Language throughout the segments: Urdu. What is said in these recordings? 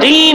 3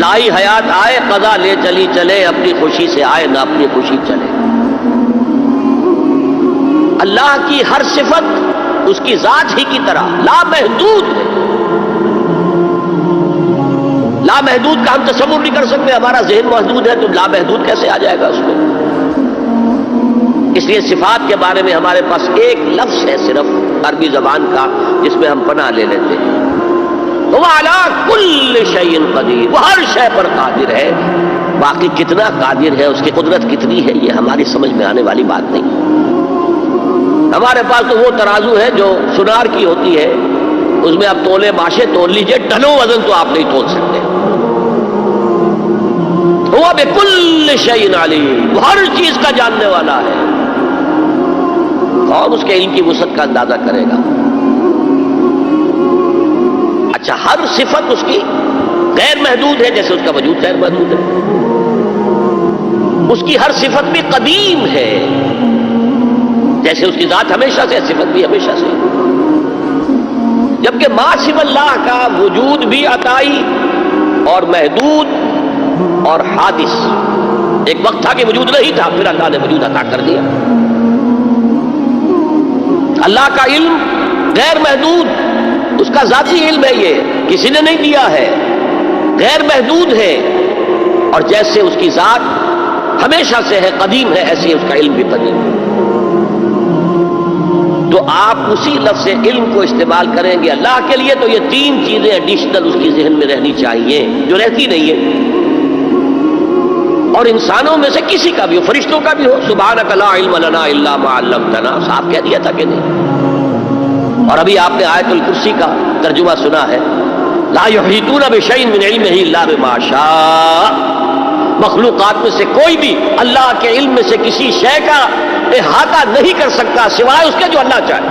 لائی حیات آئے قضا لے چلی چلے، اپنی خوشی سے آئے نہ اپنی خوشی چلے۔ اللہ کی ہر صفت اس کی ذات ہی کی طرح لامحدود ہے۔ لامحدود کا ہم تصور نہیں کر سکتے، ہمارا ذہن محدود ہے تو لامحدود کیسے آ جائے گا اس میں؟ اس لیے صفات کے بارے میں ہمارے پاس ایک لفظ ہے صرف عربی زبان کا جس میں ہم پناہ لے لیتے ہیں، وہ علی کل شیء قدیر، وہ ہر شے پر قادر ہے۔ باقی کتنا قادر ہے، اس کی قدرت کتنی ہے، یہ ہماری سمجھ میں آنے والی بات نہیں۔ ہمارے پاس تو وہ ترازو ہے جو سنار کی ہوتی ہے، اس میں آپ تولے ماشے تول لیجئے، ٹنوں وزن تو آپ نہیں تول سکتے۔ وہ بکل شیء علیم، وہ ہر چیز کا جاننے والا ہے، اور اس کے علم کی وسعت کا اندازہ کرے گا۔ اچھا، ہر صفت اس کی غیر محدود ہے، جیسے اس کا وجود غیر محدود ہے۔ اس کی ہر صفت بھی قدیم ہے، جیسے اس کی ذات ہمیشہ سے، صفت بھی ہمیشہ سے۔ جبکہ ما سوی اللہ کا وجود بھی عطائی اور محدود اور حادث۔ ایک وقت تھا کہ وجود نہیں تھا، پھر اللہ نے وجود عطا کر دیا۔ اللہ کا علم غیر محدود، اس کا ذاتی علم ہے، یہ کسی نے نہیں دیا ہے، غیر محدود ہے، اور جیسے اس کی ذات ہمیشہ سے ہے، قدیم ہے، ایسے اس کا علم بھی قدیم ہے۔ تو آپ اسی لفظ علم کو استعمال کریں گے اللہ کے لیے، تو یہ تین چیزیں ایڈیشنل اس کی ذہن میں رہنی چاہیے جو رہتی نہیں ہے۔ اور انسانوں میں سے کسی کا بھی ہو، فرشتوں کا بھی ہو، سبحانک لا علم لنا الا ما علمتنا، صاحب کہہ دیا تھا کہ نہیں؟ اور ابھی آپ نے آیت الکرسی کا ترجمہ سنا ہے، لا یحیطون بشیء من علمہ الا بما شاء۔ مخلوقات میں سے کوئی بھی اللہ کے علم میں سے کسی شے کا احاطہ نہیں کر سکتا سوائے اس کے جو اللہ چاہے۔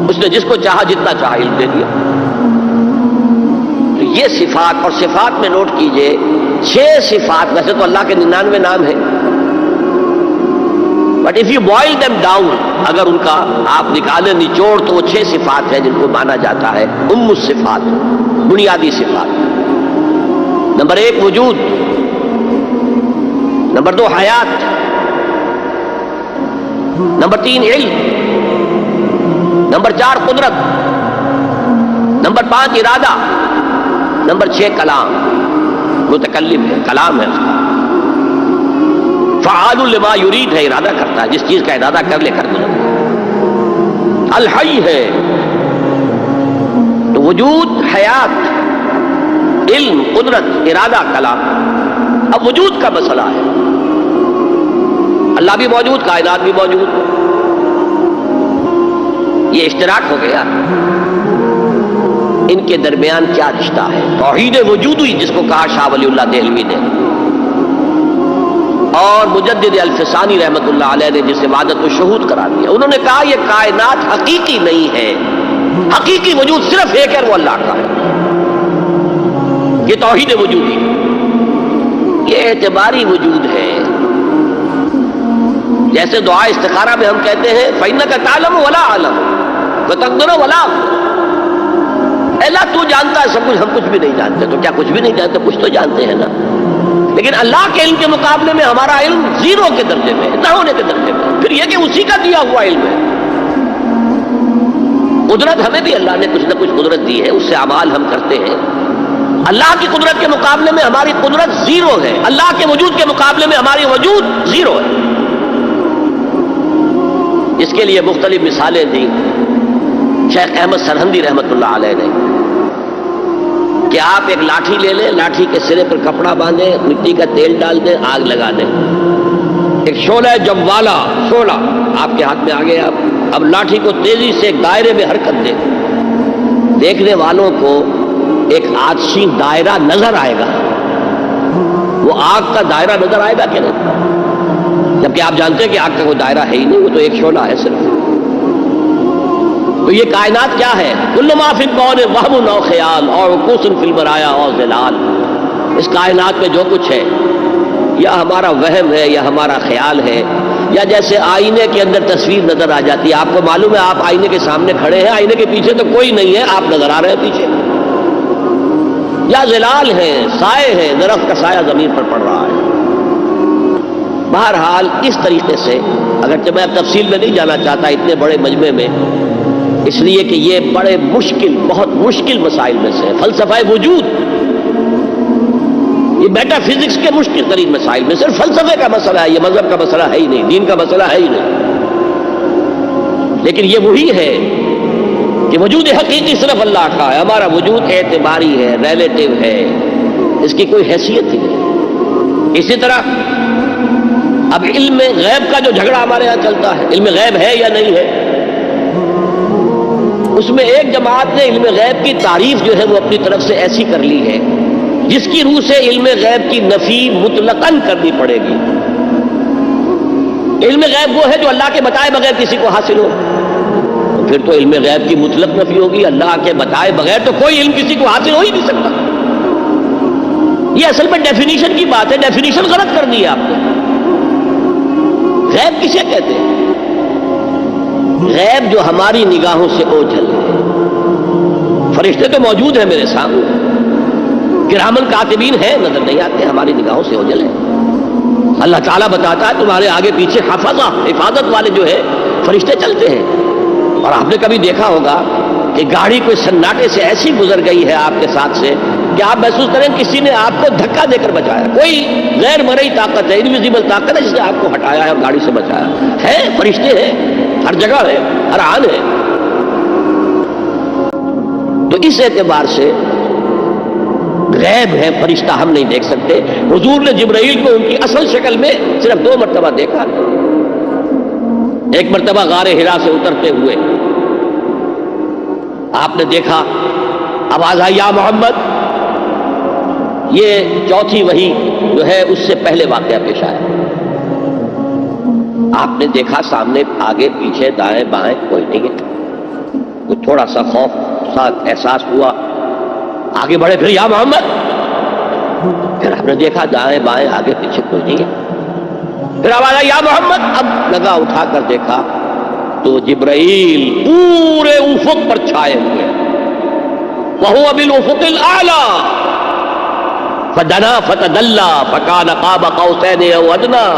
اس نے جس کو چاہا جتنا چاہا علم دے دیا۔ تو یہ صفات، اور صفات میں نوٹ کیجئے 6 صفات، ویسے تو اللہ کے 99 نام ہیں، but if you boil them down, اگر ان کا آپ نکالیں نچوڑ تو وہ 6 صفات ہیں جن کو مانا جاتا ہے ام الصفات، بنیادی صفات۔ نمبر 1 وجود، نمبر 2 حیات، نمبر 3 علم، نمبر 4 قدرت، نمبر 5 ارادہ، نمبر 6 کلام، متکلم ہے، کلام ہے اس کا، فعال لما یرید ہے، ارادہ کرتا ہے، جس چیز کا ارادہ کر لے کر دے۔ الحی ہے، تو وجود، حیات، علم، قدرت، ارادہ، کلام۔ اب وجود کا مسئلہ ہے، اللہ بھی موجود، کائنات بھی موجود، یہ اشتراک ہو گیا۔ ان کے درمیان کیا رشتہ ہے؟ توحید وجودی جس کو کہا شاہ ولی اللہ دہلوی نے، اور مجدد الفسانی رحمت اللہ علیہ نے جسے وحدت الشہود قرار دیا۔ انہوں نے کہا یہ کائنات حقیقی نہیں ہے، حقیقی وجود صرف ایک ہے، وہ اللہ کا ہے۔ یہ توحید وجودی، یہ اعتباری وجود ہے۔ جیسے دعا استخارہ میں ہم کہتے ہیں فَإِنَّكَ تَعْلَمُ وَلَا أَعْلَمُ وَتَقْدِرُ وَلَا أَقْدِرُ، اللہ تو جانتا ہے سب کچھ، ہم کچھ بھی نہیں جانتے۔ تو کیا کچھ بھی نہیں جانتے؟ کچھ تو جانتے ہیں نا۔ لیکن اللہ کے علم کے مقابلے میں ہمارا علم 0 کے درجے میں، نہ ہونے کے درجے میں۔ پھر یہ کہ اسی کا دیا ہوا علم ہے۔ قدرت ہمیں بھی اللہ نے کچھ نہ کچھ قدرت دی ہے، اس سے اعمال ہم کرتے ہیں۔ اللہ کی قدرت کے مقابلے میں ہماری قدرت 0 ہے، اللہ کے وجود کے مقابلے میں ہماری وجود 0 ہے۔ اس کے لیے مختلف مثالیں دی شیخ احمد سرہندی رحمت اللہ علیہ نے، کہ آپ ایک لاٹھی لے لیں، لاٹھی کے سرے پر کپڑا باندھیں، مٹی کا تیل ڈال دیں، آگ لگا دیں، ایک شعلہ جوالا، شعلہ آپ کے ہاتھ میں آ گیا۔ اب لاٹھی کو تیزی سے ایک دائرے میں حرکت دیں، دیکھنے والوں کو ایک آتشی دائرہ نظر آئے گا، وہ آگ کا دائرہ نظر آئے گا کہ نہیں؟ جبکہ آپ جانتے ہیں کہ آگ کا کوئی دائرہ ہے ہی نہیں، وہ تو ایک شعلہ ہے صرف۔ تو یہ کائنات کیا ہے؟ کل ما فی الکون وہم او خیال اور وقوع فی البرایا اور ظلال۔ اس کائنات میں جو کچھ ہے یا ہمارا وہم ہے یا ہمارا خیال ہے، یا جیسے آئینے کے اندر تصویر نظر آ جاتی ہے۔ آپ کو معلوم ہے آپ آئینے کے سامنے کھڑے ہیں، آئینے کے پیچھے تو کوئی نہیں ہے، آپ نظر آ رہے ہیں پیچھے۔ یا ظلال ہیں، سائے ہیں، درخت کا سایہ زمین پر پڑ رہا ہے۔ بہرحال اس طریقے سے، اگرچہ میں اب تفصیل میں نہیں جانا چاہتا اتنے بڑے مجمع میں، اس لیے کہ یہ بڑے مشکل، بہت مشکل مسائل میں سے ہے۔ فلسفہ وجود، یہ میٹا فزکس کے مشکل ترین مسائل میں صرف فلسفے کا مسئلہ ہے، یہ مذہب کا مسئلہ ہے ہی نہیں، دین کا مسئلہ ہے ہی نہیں۔ لیکن یہ وہی ہے کہ وجود حقیقی صرف اللہ کا ہے، ہمارا وجود اعتباری ہے، ریلیٹیو ہے، اس کی کوئی حیثیت ہی نہیں۔ اسی طرح اب علم غیب کا جو جھگڑا ہمارے یہاں چلتا ہے، علم غیب ہے یا نہیں ہے، اس میں ایک جماعت نے علم غیب کی تعریف جو ہے وہ اپنی طرف سے ایسی کر لی ہے جس کی روح سے علم غیب کی نفی مطلقاً کرنی پڑے گی۔ علم غیب وہ ہے جو اللہ کے بتائے بغیر کسی کو حاصل ہو، تو پھر تو علم غیب کی مطلق نفی ہوگی، اللہ کے بتائے بغیر تو کوئی علم کسی کو حاصل ہو ہی نہیں سکتا۔ یہ اصل میں ڈیفینیشن کی بات ہے، ڈیفینیشن غلط کر دی ہے آپ نے۔ غیب کسے کہتے ہیں؟ غیب جو ہماری نگاہوں سے اوجھل ہے۔ فرشتے تو موجود ہیں میرے سامنے، کرامن کاتبین ہیں، نظر نہیں آتے، ہماری نگاہوں سے اوجھل ہے۔ اللہ تعالیٰ بتاتا ہے تمہارے آگے پیچھے حفاظت والے جو ہے فرشتے چلتے ہیں۔ اور آپ نے کبھی دیکھا ہوگا کہ گاڑی کوئی سناٹے سے ایسی گزر گئی ہے آپ کے ساتھ سے کہ آپ محسوس کریں کسی نے آپ کو دھکا دے کر بچایا، کوئی غیر مرئی طاقت ہے، انویزیبل طاقت ہے جس نے آپ کو ہٹایا ہے اور گاڑی سے بچایا ہے۔ فرشتے ہیں، ہر جگہ ہے، ہر آن ہے۔ تو اس اعتبار سے غیب ہے، فرشتہ ہم نہیں دیکھ سکتے۔ حضور نے جبرائیل کو ان کی اصل شکل میں صرف 2 مرتبہ دیکھا۔ ایک مرتبہ غار حرا سے اترتے ہوئے آپ نے دیکھا، آواز آئی یا محمد۔ یہ چوتھی وحی جو ہے اس سے پہلے واقعہ پیش آیا۔ آپ نے دیکھا سامنے آگے پیچھے دائیں بائیں کوئی نہیں ہے، کچھ تھوڑا سا خوف سا احساس ہوا، آگے بڑھے، پھر یا محمد، پھر آپ نے دیکھا دائیں بائیں آگے پیچھے کوئی نہیں ہے، پھر آواز آئی یا محمد۔ اب نگاہ اٹھا کر دیکھا تو جبرائیل پورے افق پر چھائے ہوئے، وَهُوَ بِالْأُفُقِ الْأَعْلَى فَدَنَا فَتَدَلَّى فَكَانَ قَابَ قَوْسَيْنِ أَوْ أَدْنَىٰ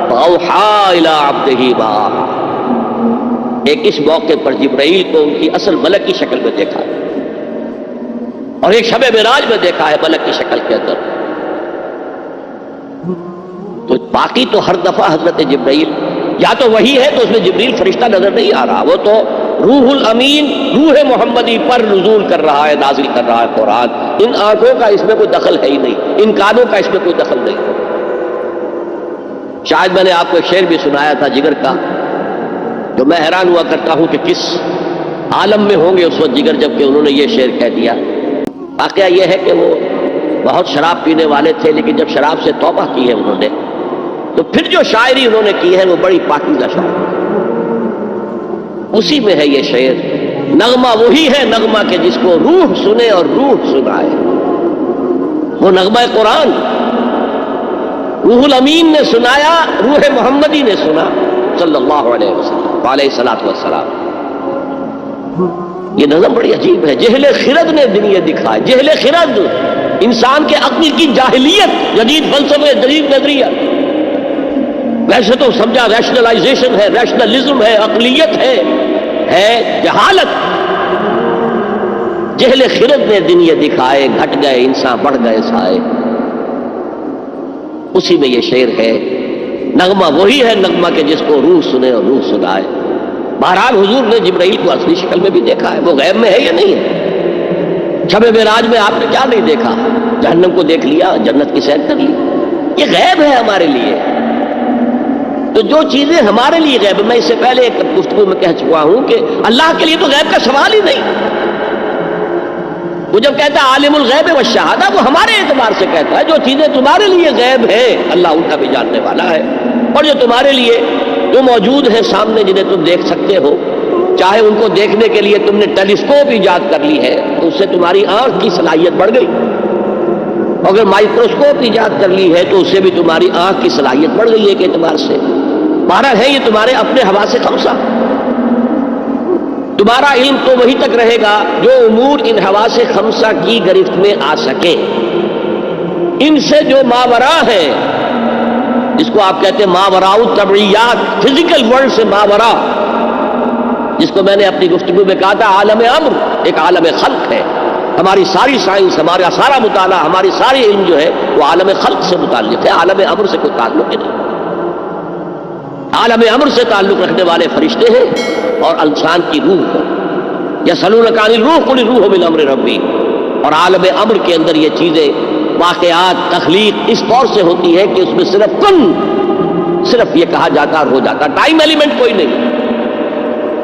فَأَوْحَىٰ إِلَىٰ عَبْدِهِ مَا أَوْحَىٰ۔ ایک اس موقع پر جبرائیل کو ان کی اصل ملک کی شکل میں دیکھا، اور ایک شب معراج میں دیکھا ہے ملک کی شکل کے اندر۔ تو باقی تو ہر دفعہ حضرت جبرائیل یا تو وہی ہے تو اس میں جبریل فرشتہ نظر نہیں آ رہا، وہ تو روح الامین، روح محمدی پر نزول کر رہا ہے، نازل کر رہا ہے قرآن۔ ان آنکھوں کا اس میں کوئی دخل ہے ہی نہیں، ان کانوں کا اس میں کوئی دخل نہیں۔ شاید میں نے آپ کو ایک شعر بھی سنایا تھا جگر کا، جو میں حیران ہوا کرتا ہوں کہ کس عالم میں ہوں گے اس وقت جگر جب کہ انہوں نے یہ شعر کہہ دیا۔ واقعہ یہ ہے کہ وہ بہت شراب پینے والے تھے، لیکن جب شراب سے توبہ کی ہے انہوں نے تو پھر جو شاعری انہوں نے کی ہے وہ بڑی پاکیزہ شاعری، اسی میں ہے یہ شعر۔ نغمہ وہی ہے نغمہ کہ جس کو روح سنے اور روح سنائے، وہ نغمہ قرآن روح الامین نے سنایا، روح محمدی نے سنا صلی اللہ علیہ وسلم علیہ الصلوۃ والسلام۔ یہ نظم بڑی عجیب ہے۔ جہل خرد نے دن یہ دکھائے، جہل خرد انسان کے عقل کی جاہلیت، جدید فلسفے، جدید نظریہ، ویسے تو سمجھا ریشنلائزیشن ہے، ریشنلزم ہے، عقلیت ہے جہالت۔ جہل خرد نے دن یہ دکھائے، گھٹ گئے انسان بڑھ گئے سائے۔ اسی میں یہ شعر ہے، نغمہ وہی ہے نغمہ کہ جس کو روح سنے اور روح سنائے۔ بہرحال حضور نے جبرائیل کو اصلی شکل میں بھی دیکھا ہے، وہ غیب میں ہے یا نہیں ہے؟ شب معراج میں آپ نے کیا نہیں دیکھا؟ جہنم کو دیکھ لیا، جنت کی سیر کر لی۔ یہ غیب ہے ہمارے لیے۔ تو جو چیزیں ہمارے لیے غیب، میں اس سے پہلے ایک گفتگو میں کہہ چکا ہوں کہ اللہ کے لیے تو غیب کا سوال ہی نہیں۔ وہ جب کہتا ہے عالم الغیب والشہادہ، وہ ہمارے اعتبار سے کہتا ہے جو چیزیں تمہارے لیے غیب ہیں اللہ ان کا بھی جاننے والا ہے، اور جو تمہارے لیے جو موجود ہیں سامنے جنہیں تم دیکھ سکتے ہو، چاہے ان کو دیکھنے کے لیے تم نے ٹیلیسکوپ ایجاد کر لی ہے تو اس سے تمہاری آنکھ کی صلاحیت بڑھ گئی، اگر مائکروسکوپ ایجاد کر لی ہے تو اس سے بھی تمہاری آنکھ کی صلاحیت بڑھ گئی ایک اعتبار سے۔ بہرحال ہے یہ تمہارے اپنے حواس خمسہ۔ تو تمہارا علم تو وہی تک رہے گا جو امور ان حواس خمسہ کی گرفت میں آ سکے. ان سے جو ماورا ہے، جس کو آپ کہتے ہیں ماوراء الطبعیات، فزیکل ورلڈ سے ماورا، جس کو میں نے اپنی گفتگو میں کہا تھا عالم امر ایک عالم خلق ہے. ہماری ساری سائنس، ہمارا سارا مطالعہ، ہماری ساری علم جو ہے وہ عالم خلق سے متعلق ہے، عالم امر سے کوئی تعلق ہی نہیں. عالم امر سے تعلق رکھنے والے فرشتے ہیں اور انسان کی روح. یسألونک عن الروح قل الروح من امر ربی. اور عالم امر کے اندر یہ چیزیں، واقعات، تخلیق اس طور سے ہوتی ہے کہ اس میں صرف کن، صرف یہ کہا جاتا اور ہو جاتا، ٹائم ایلیمنٹ کوئی نہیں.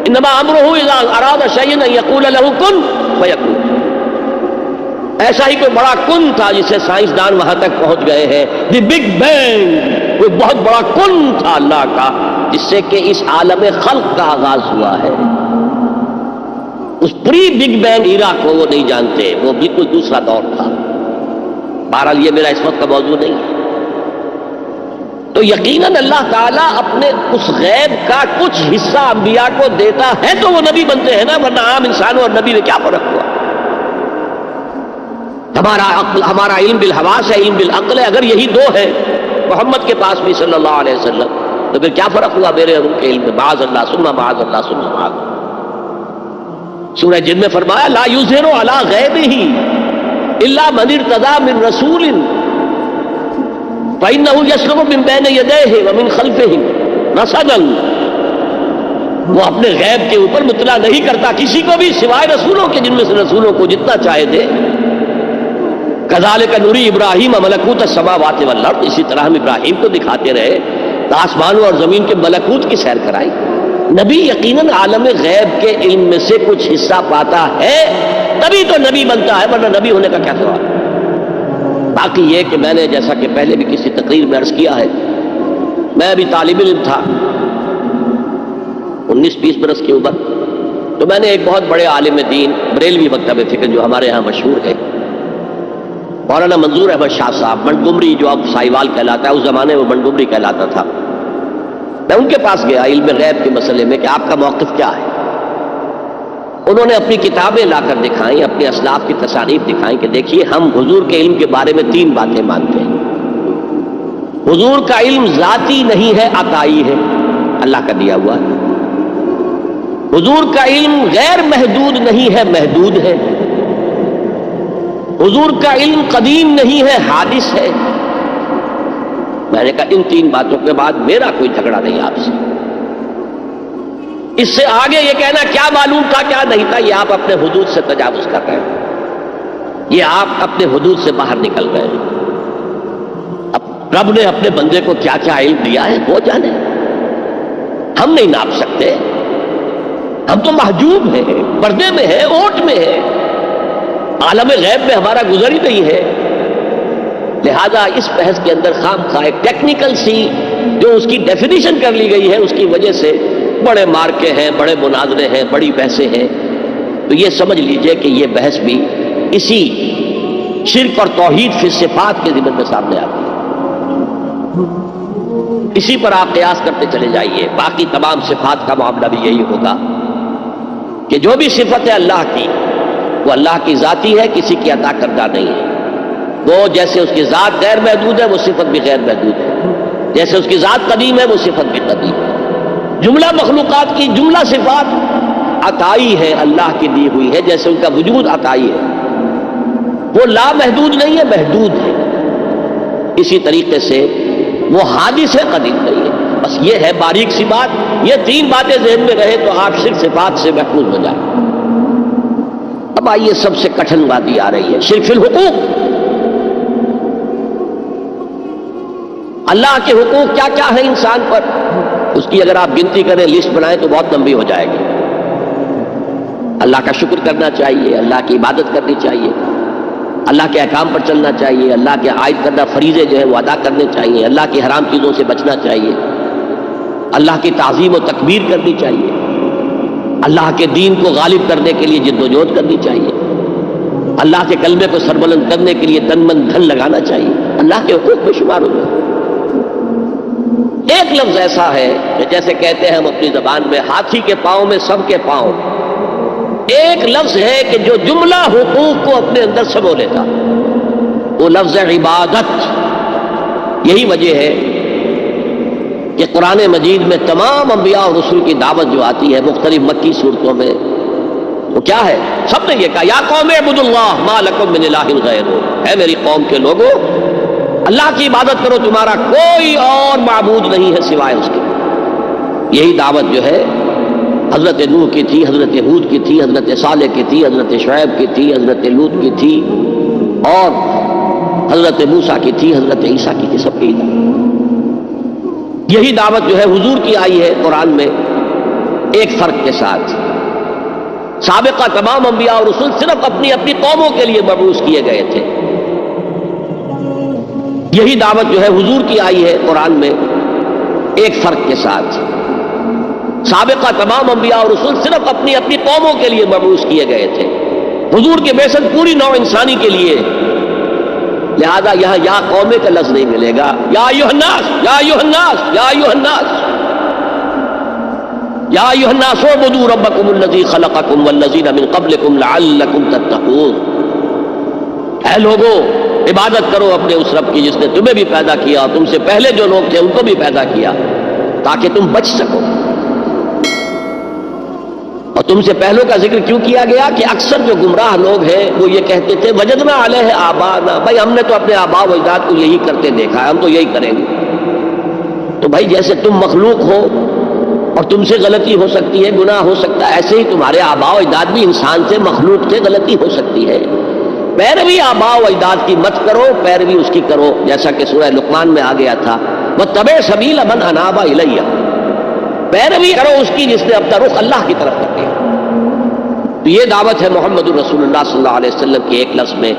انما امرہ اذا اراد شیئا ان یقول له کن فیکون. ایسا ہی کوئی بڑا کن تھا جسے سائنسدان وہاں تک پہنچ گئے ہیں، دی بگ بینگ، کوئی بہت بڑا کن تھا اللہ کا جس سے کہ اس عالم خلق کا آغاز ہوا ہے. اس پری بگ بینگ ایرا کو وہ نہیں جانتے، وہ بالکل دوسرا دور تھا. بہرحال یہ میرا اس وقت کا موضوع نہیں ہے. تو یقیناً اللہ تعالیٰ اپنے اس غیب کا کچھ حصہ انبیاء کو دیتا ہے تو وہ نبی بنتے ہیں نا، ورنہ عام انسانوں اور نبی میں کیا فرق ہوا؟ ہمارا علم بالحواس ہے، علم بالعقل ہے. اگر یہی دو ہے محمد کے پاس بھی صلی اللہ علیہ وسلم، تو پھر کیا فرق ہوا میرے اور ان کے علم میں؟ معاذ اللہ ثم معاذ اللہ ثم معاذ اللہ. سورہ جن میں فرمایا لا یظہر علی غیبہ الا من ارتضی من رسول فإنہ یسلک من بین یدیہ ومن خلفہ رصدا. وہ اپنے غیب کے اوپر مطلع نہیں کرتا کسی کو بھی سوائے رسولوں کے، جن میں سے رسولوں کو جتنا چاہے دے. کذالک نری ابراہیم ملکوت السماوات والارض. اسی طرح ہم ابراہیم کو دکھاتے رہے، آسمانوں اور زمین کے ملکوت کی سیر کرائی. نبی یقیناً عالم غیب کے علم میں سے کچھ حصہ پاتا ہے تبھی تو نبی بنتا ہے، ورنہ نبی ہونے کا کیا سوال. باقی یہ کہ میں نے جیسا کہ پہلے بھی کسی تقریر میں عرض کیا ہے، میں ابھی طالب علم تھا 19-20 برس کی عمر، تو میں نے ایک بہت بڑے عالم دین بریلوی مکتب فکر جو ہمارے یہاں مشہور ہے، مولانا منظور احمد شاہ صاحب منگمری، جو اب سائیوال کہلاتا ہے، اس زمانے میں منگمری کہلاتا تھا. میں ان کے پاس گیا علم غیب کے مسئلے میں کہ آپ کا موقف کیا ہے. انہوں نے اپنی کتابیں لا کر دکھائیں، اپنے اسلاف کی تصانیف دکھائیں کہ دیکھیے ہم حضور کے علم کے بارے میں 3 باتیں مانتے ہیں. حضور کا علم ذاتی نہیں ہے، عطائی ہے، اللہ کا دیا ہوا ہے. حضور کا علم غیر محدود نہیں ہے، محدود ہے. حضور کا علم قدیم نہیں ہے، حادث ہے. میں نے کہا ان 3 باتوں کے بعد میرا کوئی جھگڑا نہیں آپ سے. اس سے آگے یہ کہنا کیا معلوم تھا کیا نہیں تھا، یہ آپ اپنے حدود سے تجاوز کر رہے ہیں، یہ آپ اپنے حدود سے باہر نکل گئے ہیں. اب رب نے اپنے بندے کو کیا کیا علم دیا ہے وہ جانے، ہم نہیں ناپ سکتے. ہم تو محجوب ہیں، پردے میں ہیں، اوٹ میں ہیں، عالم غیب میں ہمارا گزر ہی نہیں ہے. لہذا اس بحث کے اندر خام خواہ ایک ٹیکنیکل سی جو اس کی ڈیفینیشن کر لی گئی ہے، اس کی وجہ سے بڑے مارکے ہیں، بڑے مناظرے ہیں، بڑی بحثیں ہیں. تو یہ سمجھ لیجئے کہ یہ بحث بھی اسی شرک اور توحید فی صفات کے ضمن میں سامنے آتی ہے. اسی پر آپ قیاس کرتے چلے جائیے. باقی تمام صفات کا معاملہ بھی یہی ہوگا کہ جو بھی صفت ہے اللہ کی، وہ اللہ کی ذاتی ہے، کسی کی عطا کردہ نہیں ہے. وہ جیسے اس کی ذات غیر محدود ہے، وہ صفت بھی غیر محدود ہے. جیسے اس کی ذات قدیم ہے، وہ صفت بھی قدیم ہے. جملہ مخلوقات کی جملہ صفات عطائی ہے، اللہ کی دی ہوئی ہے، جیسے ان کا وجود عطائی ہے. وہ لا محدود نہیں ہے، محدود ہے. اسی طریقے سے وہ حادث ہے، قدیم نہیں ہے. بس یہ ہے باریک سی بات. یہ 3 باتیں ذہن میں رہے تو آپ شرک صفات سے محفوظ ہو جائیں. اب آئیے سب سے کٹھن بات آ رہی ہے، شرک فی الحقوق. اللہ کے حقوق کیا کیا ہیں انسان پر؟ اس کی اگر آپ گنتی کریں، لسٹ بنائیں تو بہت لمبی ہو جائے گی. اللہ کا شکر کرنا چاہیے، اللہ کی عبادت کرنی چاہیے، اللہ کے احکام پر چلنا چاہیے، اللہ کے عائد کردہ فریضے جو ہے وہ ادا کرنے چاہیے، اللہ کی حرام چیزوں سے بچنا چاہیے، اللہ کی تعظیم و تکبیر کرنی چاہیے، اللہ کے دین کو غالب کرنے کے لیے جد و جہد کرنی چاہیے، اللہ کے کلمے کو سربلند کرنے کے لیے تن من دھن لگانا چاہیے. اللہ کے حقوق میں شمار ہو گئے. ایک لفظ ایسا ہے کہ جیسے کہتے ہیں ہم اپنی زبان میں، ہاتھی کے پاؤں میں سب کے پاؤں. ایک لفظ ہے کہ جو جملہ حقوق کو اپنے اندر سمو لیتا، وہ لفظ عبادت۔ یہی وجہ ہے کہ قرآن مجید میں تمام انبیاء اور رسول کی دعوت جو آتی ہے مختلف مکی صورتوں میں، وہ کیا ہے؟ سب نے یہ کہا یا قوم اعبدوا اللہ ما لکم من الہ غیرہ، اے میری قوم کے لوگوں اللہ کی عبادت کرو، تمہارا کوئی اور معبود نہیں ہے سوائے اس کے۔ یہی دعوت جو ہے حضرت نوح کی تھی، حضرت ہود کی تھی، حضرت صالح کی تھی، حضرت شعیب کی تھی، حضرت لوط کی تھی، اور حضرت موسیٰ کی تھی، حضرت عیسیٰ کی تھی، سب کی یہی دعوت جو ہے حضور کی آئی ہے قرآن میں، ایک فرق کے ساتھ۔ سابقہ تمام انبیاء اور رسول صرف اپنی اپنی قوموں کے لیے مبعوث کیے گئے تھے، یہی دعوت جو ہے حضور کی آئی ہے قرآن میں، ایک فرق کے ساتھ۔ سابقہ تمام انبیاء اور رسول صرف اپنی اپنی قوموں کے لیے مبعوث کیے گئے تھے، حضور کی بعثت پوری نوع انسانی کے لیے، لہذا یہاں یا قومے کا لفظ نہیں ملے گا، یا ایھا الناس، یا ایھا الناس، یا ایھا الناس، یا ایھا الناس اعبدوا ربکم الذی خلقکم والذین من قبلکم لعلکم تتقون۔ اے لوگو عبادت کرو اپنے اس رب کی جس نے تمہیں بھی پیدا کیا اور تم سے پہلے جو لوگ تھے ان کو بھی پیدا کیا تاکہ تم بچ سکو۔ اور تم سے پہلوں کا ذکر کیوں کیا گیا کہ اکثر جو گمراہ لوگ ہیں وہ یہ کہتے تھے وجدنا علیہ آباءنا، بھائی ہم نے تو اپنے آباء و اجداد کو یہی کرتے دیکھا ہے، ہم تو یہی کریں گے۔ تو بھائی جیسے تم مخلوق ہو اور تم سے غلطی ہو سکتی ہے، گناہ ہو سکتا ہے، ایسے ہی تمہارے آباء و اجداد بھی انسان سے، مخلوق سے غلطی ہو سکتی ہے۔ پیروی آباء و اجداد کی مت کرو، پیروی اس کی کرو جیسا کہ سورہ لقمان میں آ گیا تھا واتبع سبیل من اناب الیہ، پیروی کرو اس کی جس نے اپنا رخ اللہ کی طرف کر دیا۔ تو یہ دعوت ہے محمد الرسول اللہ صلی اللہ علیہ وسلم کے ایک لفظ میں،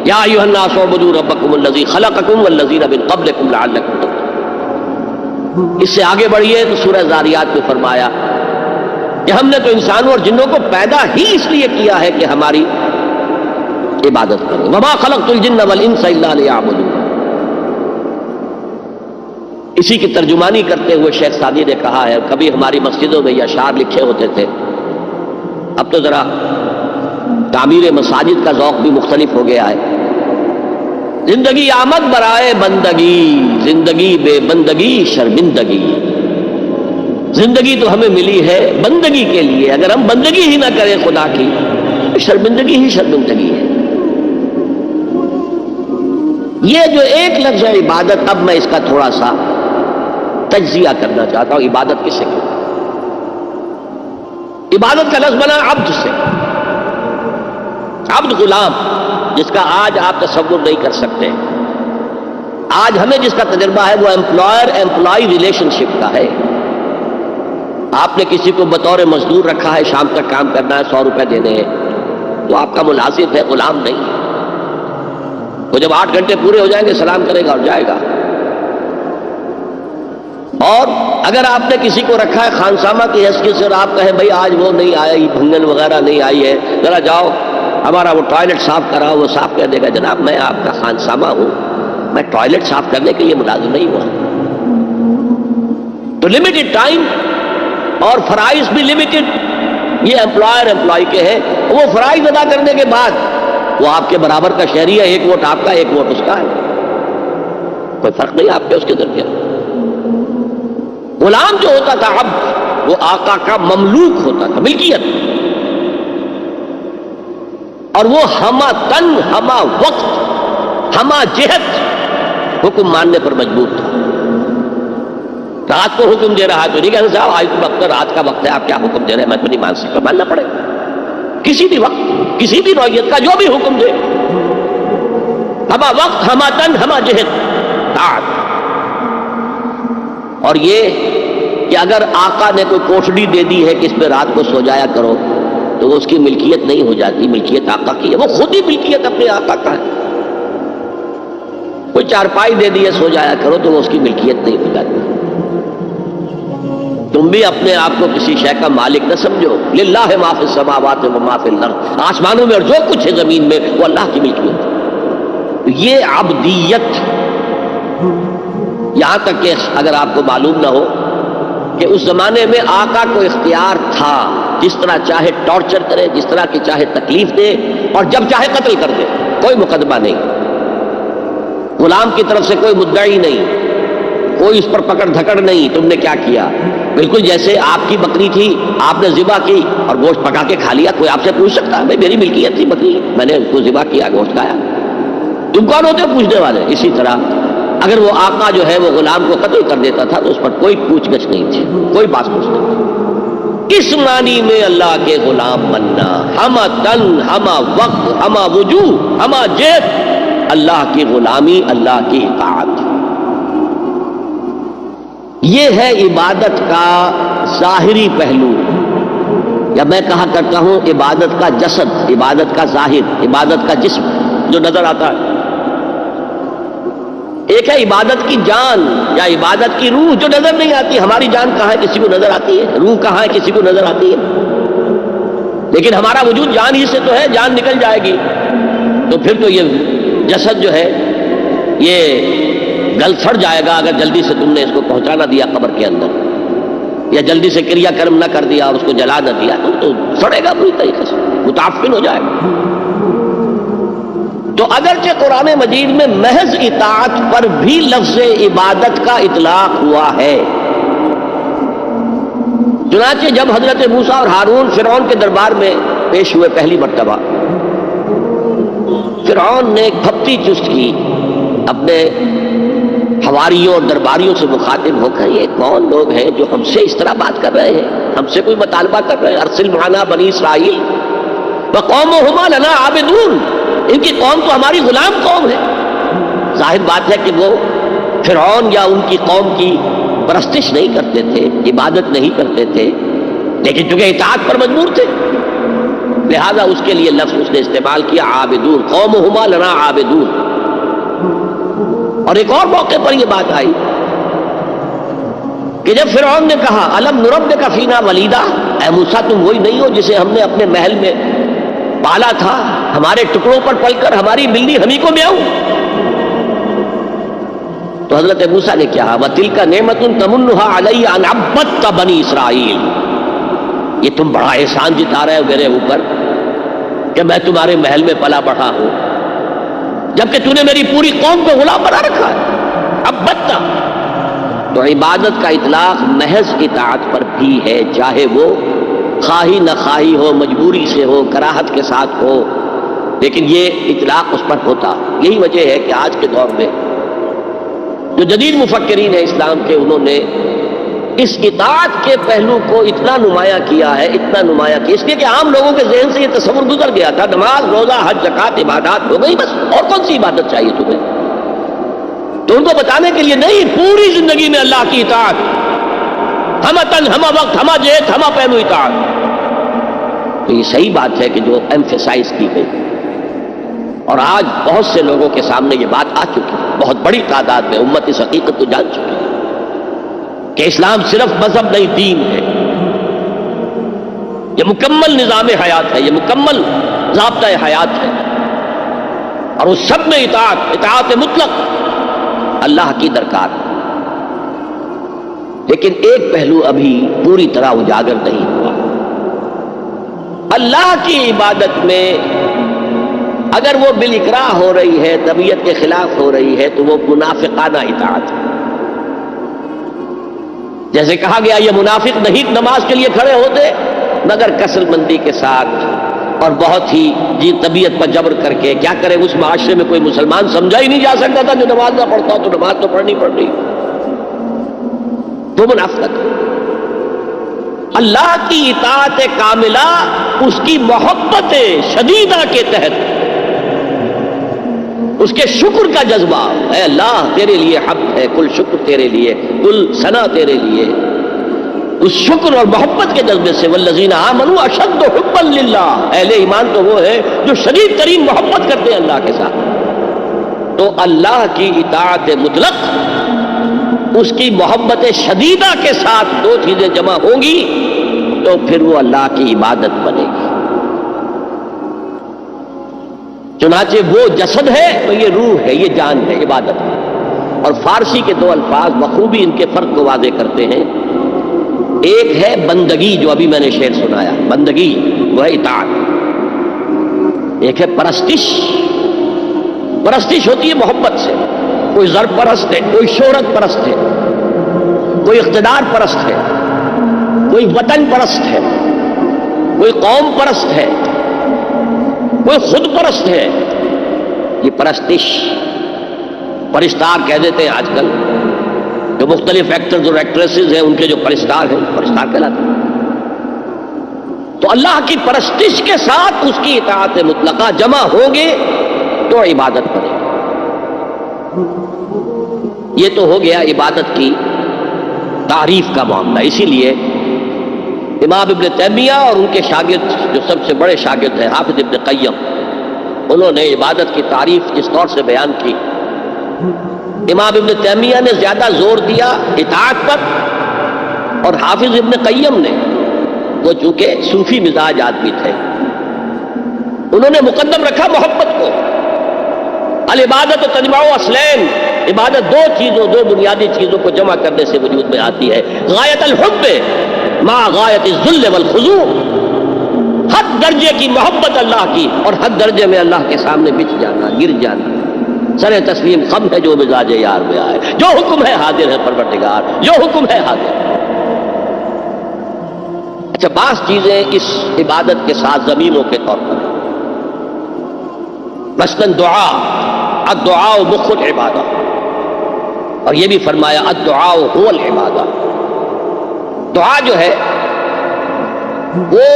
یا ایھا الناس اعبدوا ربکم الذی خلقکم والذین من قبلکم لعلکم تتقون۔ اس سے آگے بڑھیے تو سورہ ذاریات میں فرمایا کہ ہم نے تو انسانوں اور جنوں کو پیدا ہی اس لیے کیا ہے کہ ہماری عبادت کرو، وما خلقت الجن والانس الا لیعبدون۔ اسی کی ترجمانی کرتے ہوئے شیخ سعدی نے کہا ہے، کبھی ہماری مسجدوں میں یہ اشعار لکھے ہوتے تھے، اب تو ذرا تعمیر مساجد کا ذوق بھی مختلف ہو گیا ہے۔ زندگی آمد برائے بندگی، زندگی بے بندگی شرمندگی۔ زندگی تو ہمیں ملی ہے بندگی کے لیے، اگر ہم بندگی ہی نہ کریں خدا کی تو شرمندگی ہی شرمندگی ہے۔ یہ جو ایک لفظ ہے عبادت، اب میں اس کا تھوڑا سا تجزیہ کرنا چاہتا ہوں، عبادت کسے کہتے ہیں؟ عبادت کا لفظ بنا عبد سے، عبد غلام، جس کا آج آپ تصور نہیں کر سکتے۔ آج ہمیں جس کا تجربہ ہے وہ امپلائر امپلائی ریلیشن شپ کا ہے۔ آپ نے کسی کو بطور مزدور رکھا ہے، شام تک کام کرنا ہے، 100 روپے دینے ہیں، وہ آپ کا ملازم ہے، غلام نہیں ہے۔ وہ جب 8 گھنٹے پورے ہو جائیں گے سلام کرے گا اور جائے گا۔ اور اگر آپ نے کسی کو رکھا ہے خانسامہ کی حیثیت سے اور آپ کہیں بھائی آج وہ نہیں آیا، یہ بھنگن وغیرہ نہیں آئی ہے، ذرا جاؤ ہمارا وہ ٹوائلٹ صاف کراؤ، وہ صاف کر دے گا۔ جناب میں آپ کا خانسامہ ہوں، میں ٹوائلٹ صاف کرنے کے لیے ملازم نہیں ہوا۔ تو لمیٹڈ ٹائم اور فرائض بھی لمیٹڈ، یہ امپلائر امپلائی کے ہیں۔ وہ فرائض ادا کرنے کے بعد وہ آپ کے برابر کا شہری ہے، 1 ووٹ آپ کا 1 ووٹ اس کا ہے، کوئی فرق نہیں آپ کے اس کے درمیان۔ غلام جو ہوتا تھا عبد، وہ آقا کا مملوک ہوتا تھا، ملکیت، اور وہ ہمہ تن ہمہ وقت ہمہ جہت حکم ماننے پر مجبور تھا۔ رات کو حکم دے رہا ہے تو نہیں کہنا صاحب آج وقت رات کا وقت ہے، آپ کیا حکم دے رہے ہیں، میں تو نہیں مان سکتا، ماننا پڑے گا۔ کسی بھی وقت کسی بھی نوعیت کا جو بھی حکم دے، ہمہ وقت ہمہ تن ہمہ جہت۔ اور یہ کہ اگر آقا نے کوئی کوٹھڑی دے دی ہے کہ اس پہ رات کو سو جایا کرو تو وہ اس کی ملکیت نہیں ہو جاتی، ملکیت آقا کی ہے، وہ خود ہی ملکیت اپنے آقا کا ہے۔ کوئی چارپائی دے دی ہے سو جایا کرو تو وہ اس کی ملکیت نہیں ہو جاتی۔ تم بھی اپنے آپ کو کسی شے کا مالک نہ سمجھو، للہ ما فی السماوات و ما فی الارض، آسمانوں میں اور جو کچھ ہے زمین میں وہ اللہ کی ملکیت ہے۔ یہ عبدیت، یہاں تک کہ اگر آپ کو معلوم نہ ہو کہ اس زمانے میں آقا کو اختیار تھا جس طرح چاہے ٹارچر کرے، جس طرح کی چاہے تکلیف دے، اور جب چاہے قتل کر دے، کوئی مقدمہ نہیں، غلام کی طرف سے کوئی مدعی نہیں، کوئی اس پر پکڑ دھکڑ نہیں، تم نے کیا کیا؟ بالکل جیسے آپ کی بکری تھی، آپ نے ذبح کی اور گوشت پکا کے کھا لیا، کوئی آپ سے پوچھ سکتا ہے؟ میری ملکیت تھی بکری، میں نے اس کو ذبح کیا، گوشت کھایا، تم کون ہوتے ہو پوچھنے والے؟ اسی طرح اگر وہ آقا جو ہے وہ غلام کو قتل کر دیتا تھا تو اس پر کوئی پوچھ گچھ نہیں تھی، کوئی بات پوچھ نہیں تھی۔ اس معنی میں اللہ کے غلام بننا، ہما تن، ہما وقت، ہما وجوہ، ہما جیب، اللہ کی غلامی، اللہ کی اطاعت، یہ ہے عبادت کا ظاہری پہلو، یا میں کہا کرتا ہوں عبادت کا جسد، عبادت کا ظاہر، عبادت کا جسم جو نظر آتا ہے۔ ایک ہے عبادت کی جان یا عبادت کی روح جو نظر نہیں آتی۔ ہماری جان کہاں ہے؟ کسی کو نظر آتی ہے؟ روح کہاں ہے؟ کسی کو نظر آتی ہے؟ لیکن ہمارا وجود جان ہی سے تو ہے، جان نکل جائے گی تو پھر تو یہ جسد جو ہے یہ گل سڑ جائے گا اگر جلدی سے تم نے اس کو پہنچا نہ دیا قبر کے اندر، یا جلدی سے کریا کرم نہ کر دیا اور اس کو جلا نہ دیا تو سڑے گا پوری طریقے سے، متعفن ہو جائے گا۔ تو اگرچہ قرآن مجید میں محض اطاعت پر بھی لفظ عبادت کا اطلاق ہوا ہے، چنانچہ جب حضرت موسیٰ اور ہارون فرعون کے دربار میں پیش ہوئے پہلی مرتبہ، فرعون نے ایک پھپتی چست کی اپنے حواریوں اور درباریوں سے مخاطب ہو کر، یہ کون لوگ ہیں جو ہم سے اس طرح بات کر رہے ہیں، ہم سے کوئی مطالبہ کر رہے ہیں؟ ارسل معنا بنی اسرائیل وقومہما لنا عابدون، ان کی قوم تو ہماری غلام قوم ہے۔ ظاہر بات ہے کہ وہ فرعون یا ان کی قوم کی پرستش نہیں کرتے تھے، عبادت نہیں کرتے تھے، لیکن چونکہ اطاعت پر مجبور تھے لہذا اس کے لیے لفظ اس نے استعمال کیا عابدون، قومہما لنا عابدون۔ اور ایک اور موقع پر یہ بات آئی کہ جب فرعون نے کہا الم نربک فینا ولیدا، اے موسیٰ تم وہی نہیں ہو جسے ہم نے اپنے محل میں پالا تھا، ہمارے ٹکڑوں پر پل کر ہماری بلی ہمیں کو میاؤں؟ تو حضرت موسیٰ نے کیا وَتِلْكَ نِعْمَةٌ تَمُنُّهَا عَلَيَّ أَنْ عَبَّدْتَ بَنِي اسرائیل، یہ تم بڑا احسان جتا رہے ہو میرے اوپر کہ میں تمہارے محل میں پلا بڑھا ہوں، جبکہ تو نے میری پوری قوم کو غلام بنا رکھا ہے۔ عبدتا، تو عبادت کا اطلاق محض اطاعت پر بھی ہے، چاہے وہ خواہی نہ خواہی ہو، مجبوری سے ہو، کراہت کے ساتھ ہو، لیکن یہ اطلاق اس پر ہوتا۔ یہی وجہ ہے کہ آج کے دور میں جو جدید مفکرین ہیں اسلام کے، انہوں نے اس اطاعت کے پہلو کو اتنا نمایاں کیا ہے، اتنا نمایاں کیا، اس لیے کہ عام لوگوں کے ذہن سے یہ تصور گزر گیا تھا نماز روزہ حج زکوٰۃ عبادات ہو گئی بس، اور کون سی عبادت چاہیے تمہیں؟ تو ان کو بتانے کے لیے نہیں، پوری زندگی میں اللہ کی اطاعت، ہمہ تن ہمہ وقت ہمہ جہت ہمہ پہلو اطاعت۔ تو یہ صحیح بات ہے کہ جو ایمفیسائز کی گئی، اور آج بہت سے لوگوں کے سامنے یہ بات آ چکی ہے، بہت بڑی تعداد میں امت اس حقیقت کو جان چکی ہے کہ اسلام صرف مذہب نہیں، دین ہے، یہ مکمل نظام حیات ہے، یہ مکمل ضابطہ حیات ہے، اور اس سب میں اطاعت مطلق اللہ کی درکار ہے۔ لیکن ایک پہلو ابھی پوری طرح اجاگر نہیں ہوا، اللہ کی عبادت میں اگر وہ بالاکراہ ہو رہی ہے، طبیعت کے خلاف ہو رہی ہے، تو وہ منافقانہ اطاعت ہے۔ جیسے کہا گیا یہ منافق نہیں نماز کے لیے کھڑے ہوتے مگر کسل مندی کے ساتھ اور بہت ہی طبیعت پر جبر کر کے، کیا کرے اس معاشرے میں کوئی مسلمان سمجھا ہی نہیں جا سکتا تھا جو نماز نہ پڑھتا تو نماز تو پڑھنی پڑ رہی، وہ منافقت۔ اللہ کی اطاعت کاملہ اس کی محبت شدیدہ کے تحت، اس کے شکر کا جذبہ، اے اللہ تیرے لیے حمد ہے، کل شکر تیرے لیے، کل ثنا تیرے لیے، اس شکر اور محبت کے جذبے سے والذین آمنوا اشد حبا للہ، اہل ایمان تو وہ ہے جو شدید ترین محبت کرتے ہیں اللہ کے ساتھ۔ تو اللہ کی اطاعت مطلق، اس کی محبت شدیدہ کے ساتھ دو چیزیں جمع ہوں گی تو پھر وہ اللہ کی عبادت بنے گی۔ چنانچہ وہ جسد ہے تو یہ روح ہے، یہ جان ہے، عبادت ہے۔ اور فارسی کے دو الفاظ بخوبی ان کے فرق کو واضح کرتے ہیں۔ ایک ہے بندگی، جو ابھی میں نے شعر سنایا، بندگی وہ ہے اطاعت. ایک ہے پرستش. پرستش ہوتی ہے محبت سے. کوئی زر پرست ہے، کوئی شہرت پرست ہے، کوئی اقتدار پرست ہے، کوئی وطن پرست ہے، کوئی قوم پرست ہے، کوئی خود پرست ہے. یہ پرستش. پرستار کہہ دیتے ہیں آج کل، جو مختلف ایکٹرز اور ایکٹریسز ہیں ان کے جو پرستار ہیں، پرستار کہلاتے ہیں. تو اللہ کی پرستش کے ساتھ اس کی اطاعت مطلقہ جمع ہوں گے تو عبادت بنے گی. یہ تو ہو گیا عبادت کی تعریف کا معاملہ. اسی لیے امام ابن تیمیہ اور ان کے شاگرد جو سب سے بڑے شاگرد ہیں حافظ ابن قیم، انہوں نے عبادت کی تعریف اس طور سے بیان کی. امام ابن تیمیہ نے زیادہ زور دیا اطاعت پر، اور حافظ ابن قیم نے، وہ چونکہ صوفی مزاج آدمی تھے، انہوں نے مقدم رکھا محبت کو. العبادت تجمع اصلین، عبادت دو چیزوں، دو بنیادی چیزوں کو جمع کرنے سے وجود میں آتی ہے. غایت الحب مع غایت الذل والخضوع، حد درجے کی محبت اللہ کی اور حد درجے میں اللہ کے سامنے بچ جانا، گر جانا. سر تسلیم خم ہے جو مزاج یار میں آئے، جو حکم ہے حاضر ہے پروردگار، جو حکم ہے حاضر. اچھا، بعض چیزیں اس عبادت کے ساتھ زمینوں کے طور پر، مثلاً دعا. الدعاء مخ العبادہ، اور یہ بھی فرمایا الدعاء هو العبادہ. دعا جو ہے وہ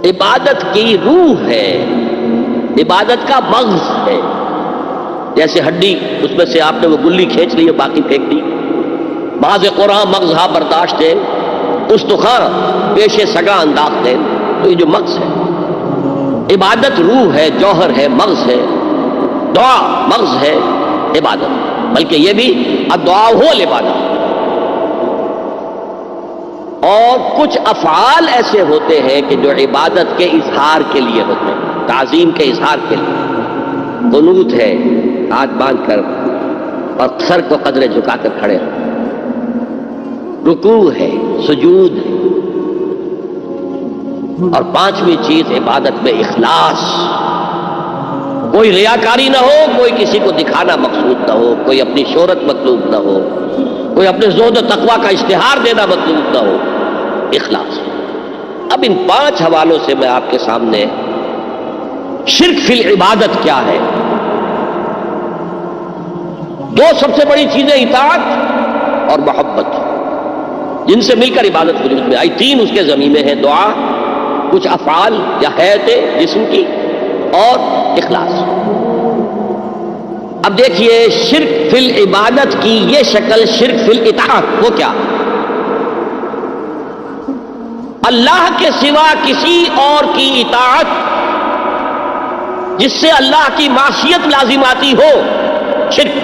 عبادت کی روح ہے، عبادت کا مغز ہے. جیسے ہڈی، اس میں سے آپ نے وہ گلی کھینچ لی ہے، باقی پھینک دی. بعض قرآن مغز ہا برداشت ہے، استخاں پیش سگا انداز ہے. تو یہ جو مغز ہے، عبادت روح ہے، جوہر ہے، مغز ہے. دعا مغز ہے عبادت، بلکہ یہ بھی الدعاء هو العبادہ. اور کچھ افعال ایسے ہوتے ہیں کہ جو عبادت کے اظہار کے لیے ہوتے ہیں، تعظیم کے اظہار کے لیے. قنوت ہے، ہاتھ باندھ کر اور سر کو قدرے جھکا کر کھڑے ہو. رکوع ہے، سجود ہے. اور پانچویں چیز عبادت میں اخلاص. کوئی ریاکاری نہ ہو، کوئی کسی کو دکھانا مقصود نہ ہو، کوئی اپنی شہرت مطلوب نہ ہو، کوئی اپنے زہد و تقویٰ کا اشتہار دینا مطلوب نہ ہو. اخلاص. اب ان 5 حوالوں سے میں آپ کے سامنے شرک فی العبادت کیا ہے. دو سب سے بڑی چیزیں اطاعت اور محبت، جن سے مل کر عبادت وجود میں آئی. 3 اس کے ضمیمے ہیں، دعا، کچھ افعال یا حیت جسم کی، اور اخلاص. اب دیکھیے شرک فی العبادت کی یہ شکل، شرک فی الاطاعت، وہ کیا؟ اللہ کے سوا کسی اور کی اطاعت جس سے اللہ کی معصیت لازم آتی ہو، شرک.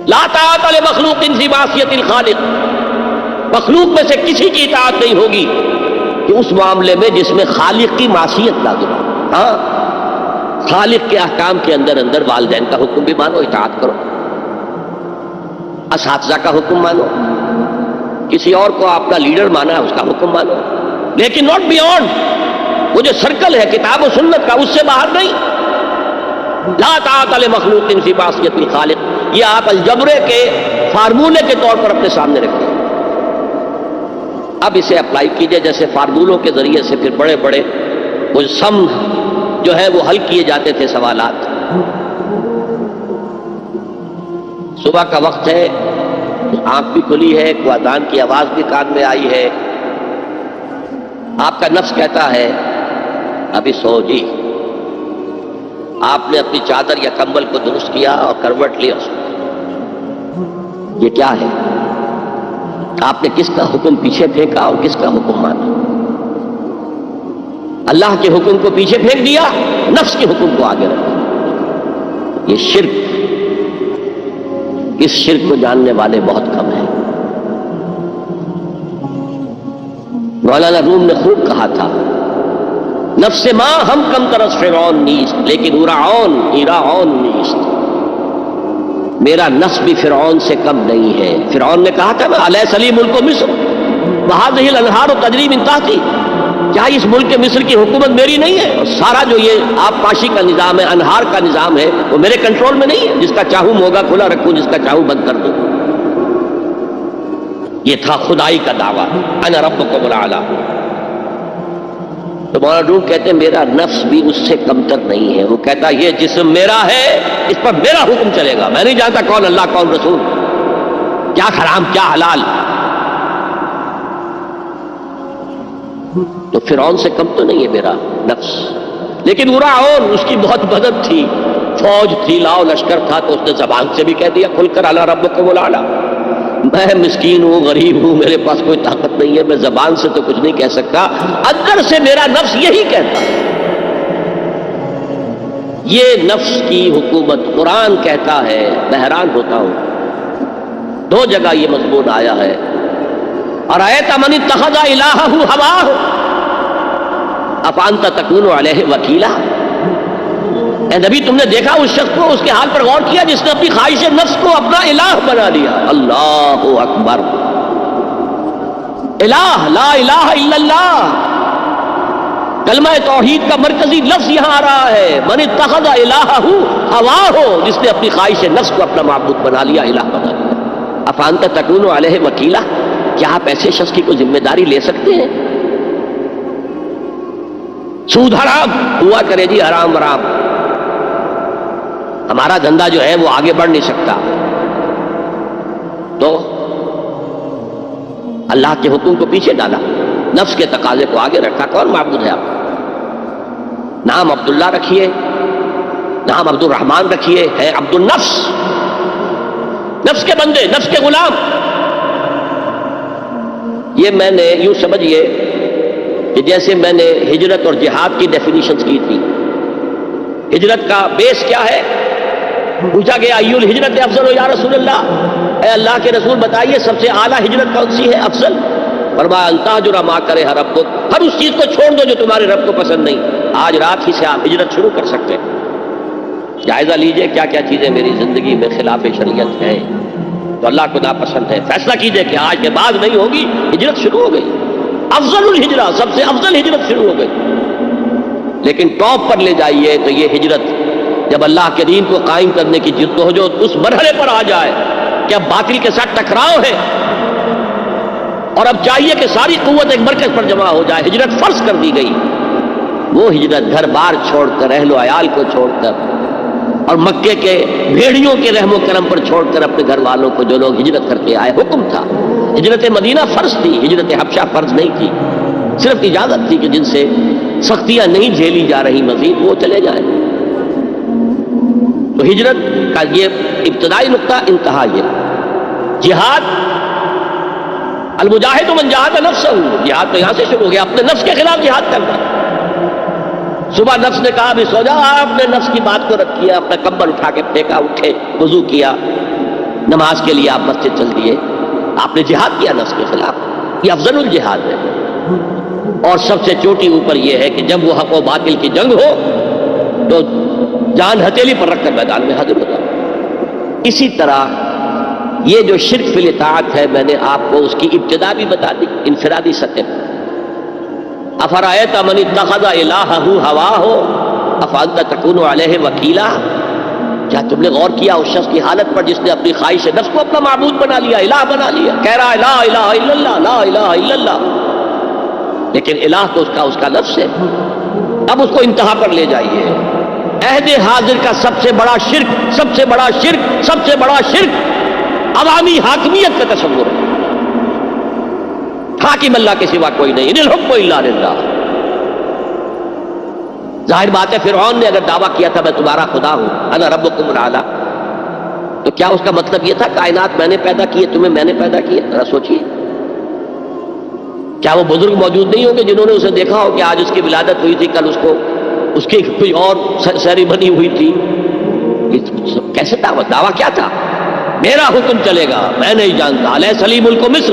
لا طاعت لمخلوق فی معصیت الخالق، مخلوق میں سے کسی کی اطاعت نہیں ہوگی کہ اس معاملے میں جس میں خالق کی معصیت لازم ہو. ہاں، خالق کے احکام کے اندر اندر والدین کا حکم بھی مانو، اطاعت کرو. اساتذہ کا حکم مانو، کسی اور کو آپ کا لیڈر مانا ہے اس کا حکم مانو، لیکن ناٹ بیونڈ. وہ جو سرکل ہے کتاب و سنت کا، اس سے باہر نہیں. لا طاعت لمخلوق فی معصیت الخالق، یہ آپ الجبرے کے فارمولے کے طور پر اپنے سامنے رکھیں. اب اسے اپلائی کیجئے. جیسے فارمولوں کے ذریعے سے پھر بڑے بڑے وہ سم جو ہے وہ حل کیے جاتے تھے سوالات. صبح کا وقت ہے، آنکھ بھی کھلی ہے، کوئی اذان کی آواز بھی کان میں آئی ہے. آپ کا نفس کہتا ہے ابھی سو جی. آپ نے اپنی چادر یا کمبل کو درست کیا اور کروٹ لیا. یہ کیا ہے؟ آپ نے کس کا حکم پیچھے پھینکا اور کس کا حکم مانا؟ اللہ کے حکم کو پیچھے پھینک دیا، نفس کے حکم کو آگے رکھا. یہ شرک. اس شرک کو جاننے والے بہت کم ہیں. مولانا روم نے خوب کہا تھا، نفس ما ہم کم ترس فرعون نیست لیکن ہیراعون نیست. میرا نفس بھی فرعون سے کم نہیں ہے. فرعون نے کہا تھا نا الیس لی ملک مصر وہذہ الانہار تجری من تحتی، کیا اس ملک مصر کی حکومت میری نہیں ہے؟ اور سارا جو یہ آب پاشی کا نظام ہے، انہار کا نظام ہے، وہ میرے کنٹرول میں نہیں ہے؟ جس کا چاہوں موگا کھلا رکھوں، جس کا چاہوں بند کر دوں. یہ تھا خدائی کا دعویٰ، انا ربکم الاعلی. تو مولانا روم کہتے ہیں میرا نفس بھی اس سے کمتر نہیں ہے. وہ کہتا یہ جسم میرا ہے، اس پر میرا حکم چلے گا. میں نہیں جانتا کون اللہ کون رسول، کیا حرام کیا حلال. تو فرعون سے کم تو نہیں ہے میرا نفس. لیکن فرعون اس کی بہت مدد تھی، فوج تھی، لاؤ لشکر تھا، تو اس نے زبان سے بھی کہہ دیا کھل کر الا ربکم الاعلی. میں مسکین ہوں، غریب ہوں، میرے پاس کوئی طاقت نہیں ہے، میں زبان سے تو کچھ نہیں کہہ سکتا، اندر سے میرا نفس یہی کہتا ہے. یہ نفس کی حکومت قرآن کہتا ہے. میں حیران ہوتا ہوں، دو جگہ یہ مضمون آیا ہے. ارأیت من اتخذ الہہ ہواہ افانت تکون علیہ وکیلا. اے نبی تم نے دیکھا اس شخص کو، اس کے حال پر غور کیا جس نے اپنی خواہش نفس کو اپنا الہ بنا لیا. اللہ اکبر. الہ لا الہ الا اللہ، کلمہ توحید کا مرکزی لفظ یہاں آ رہا ہے. من اتخذ الہہ ہواہ، جس نے اپنی خواہش نفس کو اپنا معبود بنا لیا، الہ بنا لیا. افانت تکون علیہ وکیلا، کیا آپ ایسے شخص کی کوئی ذمہ داری لے سکتے ہیں؟ سود حرام ہوا کرے جی، حرام حرام، ہمارا دھندا جو ہے وہ آگے بڑھ نہیں سکتا. تو اللہ کے حکم کو پیچھے ڈالا، نفس کے تقاضے کو آگے رکھا. کون معبود ہے آپ؟ نام عبداللہ رکھیے، نام عبد الرحمن رکھیے، ہے عبد النفس، نفس کے بندے، نفس کے غلام. یہ میں نے یوں سمجھیے کہ جیسے میں نے ہجرت اور جہاد کی ڈیفینیشنز کی تھی. ہجرت کا بیس کیا ہے؟ پوچھا گیا ایو الہجرت افضل یا رسول اللہ، اے اللہ کے رسول بتائیے سب سے اعلیٰ ہجرت کون سی ہے، افضل؟ فرمایا ان تہجر ما کرہ ربک، ہر اس چیز کو چھوڑ دو جو تمہارے رب کو پسند نہیں. آج رات ہی سے آپ ہجرت شروع کر سکتے ہیں. جائزہ لیجئے کیا کیا چیزیں میری زندگی میں خلاف شریعت ہیں، تو اللہ کو ناپسند ہے. فیصلہ کیجئے کہ آج کے بعد نہیں ہوگی، ہجرت شروع ہو گئی. افضل الہجرہ، سب سے افضل ہجرت شروع ہو گئی. لیکن ٹاپ پر لے جائیے تو یہ ہجرت جب اللہ کے دین کو قائم کرنے کی جدوجہد اس مرحلے پر آ جائے کہ اب باطل کے ساتھ ٹکراؤ ہے اور اب چاہیے کہ ساری قوت ایک مرکز پر جمع ہو جائے، ہجرت فرض کر دی گئی. وہ ہجرت گھر بار چھوڑ کر، اہل و عیال کو چھوڑ کر، اور مکے کے بھیڑیوں کے رحم و کرم پر چھوڑ کر اپنے گھر والوں کو جو لوگ ہجرت کر کے آئے. حکم تھا، ہجرت مدینہ فرض تھی، ہجرت حبشہ فرض نہیں تھی. صرف اجازت تھی کہ جن سے سختیاں نہیں جھیلی جا رہی مزید وہ چلے جائیں. تو ہجرت کا یہ ابتدائی نقطہ، انتہا یہ. جہاد، المجاہد من جاہد نفسہ، جہاد تو یہاں سے شروع ہو گیا، اپنے نفس کے خلاف جہاد کرنا. صبح نفس نے کہا بھی سو جا، آپ نے نفس کی بات کو رکھ کیا، اپنا کمبل اٹھا کے پھینکا، اٹھے، وضو کیا، نماز کے لیے آپ مسجد چل دیے. آپ نے جہاد کیا نفس کے خلاف. یہ افضل الجہاد ہے. اور سب سے چوٹی اوپر یہ ہے کہ جب وہ حق و باطل کی جنگ ہو تو جان ہتھیلی پر رکھ کر میدان میں حاضر ہوتا. اسی طرح یہ جو شرک فی الاطاعت ہے، میں نے آپ کو اس کی ابتدا بھی بتا دی انفرادی سطح پر. افرأیت من اتخذ الہہ ہواہ افانت تکون علیہ وکیلا، کیا تم نے غور کیا اس شخص کی حالت پر جس نے اپنی خواہش نفس کو اپنا معبود بنا لیا، الہ بنا لیا، کہہ رہا ہے لا الہ الا اللہ، لا الہ الا اللہ، لیکن الہ تو اس کا نفس ہے. اب اس کو انتہا پر لے جائیے. عہد حاضر کا سب سے بڑا شرک، سب سے بڑا شرک، سب سے بڑا شرک عوامی حاکمیت کا تصور ہے. حاکم اللہ کے سوا کوئی نہیں، ان الحکم الا للہ. ظاہر بات ہے فرعون نے اگر دعویٰ کیا تھا میں تمہارا خدا ہوں، انا ربکم الاعلی، تو کیا اس کا مطلب یہ تھا کائنات میں نے پیدا کیے، تمہیں میں نے پیدا کیا؟ ذرا سوچیے. کیا وہ بزرگ موجود نہیں ہوں گے جنہوں نے اسے دیکھا ہو کہ آج اس کی ولادت ہوئی تھی، کل اس کی کوئی اور سیریمنی ہوئی تھی؟ کیسے دعویٰ کیا تھا؟ میرا حکم چلے گا، میں نہیں جانتا. الیس لی ملک مصر،